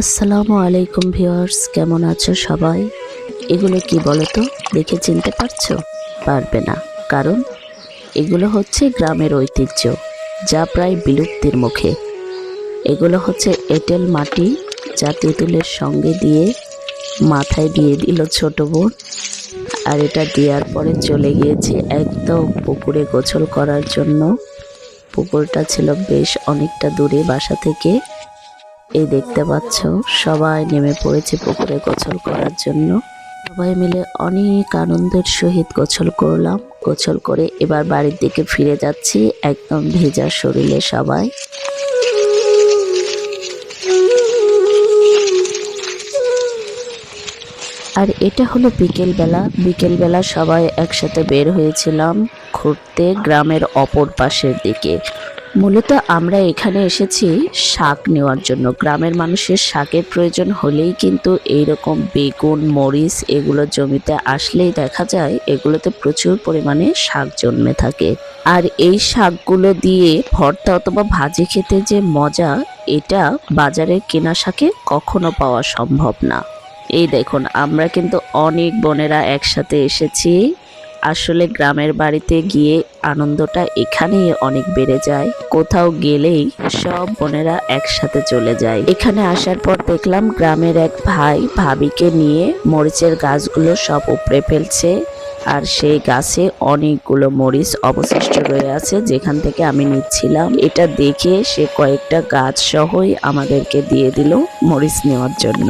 আসসালামু আলাইকুম ভিউয়ার্স, কেমন আছো সবাই? এগুলো কি বলো তো? দেখে চিনতে পারছো? পারবে না, কারণ এগুলো হচ্ছে গ্রামের ঐতিহ্য, যা প্রায় বিলুপ্তির মুখে। এগুলো হচ্ছে এঁটেল মাটি, যা তেঁতুলের সঙ্গে দিয়ে মাথায় দিয়ে দিল ছোট বোন। আর এটা দেওয়ার পরে চলে গিয়েছে একদম পুকুরে গোসল করার জন্য। পুকুরটা ছিল বেশ অনেকটা দূরে বাসা থেকে। এই দেখতে পাচ্ছ, সবাই নেমে পড়েছে পুকুরে গোসল করার জন্য। সবাই মিলে অনেক আনন্দের সহিত গোসল করলাম। গোসল করে এবার বাড়ির দিকে ফিরে যাচ্ছি, একদম ভেজা শরীরে সবাই। আর এটা হলো বিকেলবেলা। বিকেলবেলা সবাই একসাথে বের হয়েছিলাম ঘুরতে গ্রামের অপর পাশের দিকে। মূলত আমরা এখানে এসেছি শাক নেওয়ার জন্য। গ্রামের মানুষের শাকের প্রয়োজন হলেই কিন্তু এইরকম বেগুন, মরিচ এগুলো জমিতে আসলেই দেখা যায় এগুলোতে প্রচুর পরিমাণে শাক জন্মে থাকে। আর এই শাকগুলো দিয়ে ভর্তা অথবা ভাজি খেতে যে মজা, এটা বাজারের কেনা শাকে কখনো পাওয়া সম্ভব না। এই দেখুন, আমরা কিন্তু অনেক বোনেরা একসাথে এসেছি। আসলে গ্রামের বাড়িতে গিয়ে আনন্দটা এখানেই অনেক বেড়ে যায়। কোথাও গেলেই সব বোনেরা একসাথে চলে যায়। এখানে আসার পর দেখলাম গ্রামের এক ভাই ভাবিকে নিয়ে মরিচের গাছগুলো সব উপড়ে ফেলছে। আর সেই গাছে অনেকগুলো মরিচ অবশিষ্ট রয়ে আছে, যেখান থেকে আমি নিচ্ছিলাম। এটা দেখে সে কয়েকটা গাছ সহই আমাদেরকে দিয়ে দিল মরিচ নেওয়ার জন্য।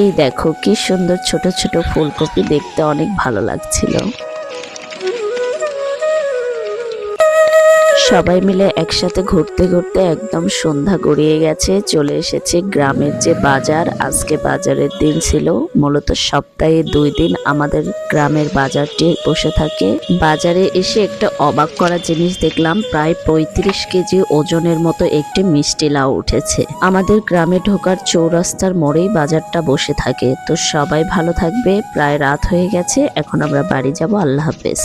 এই দেখো কি সুন্দর ছোট ছোট ফুলকপি, দেখতে অনেক ভালো লাগছিল। সবাই মিলে একসাথে ঘুরতে ঘুরতে একদম সন্ধ্যা গড়িয়ে গেছে। চলে এসেছে গ্রামের যে বাজার। আজকে বাজারের দিন ছিল। মূলত সপ্তাহে 2 দিন আমাদের গ্রামের বাজারটি বসে থাকে। বাজারে এসে একটা অবাক করা জিনিস দেখলাম, প্রায় 35 কেজি ওজনের মতো একটি মিষ্টি লাউ উঠেছে। আমাদের গ্রামে ঢোকার চৌরাস্তার মোড়েই বাজারটা বসে থাকে। তো সবাই ভালো থাকবে, প্রায় রাত হয়ে গেছে, এখন আমরা বাড়ি যাব। আল্লাহ হাফেজ।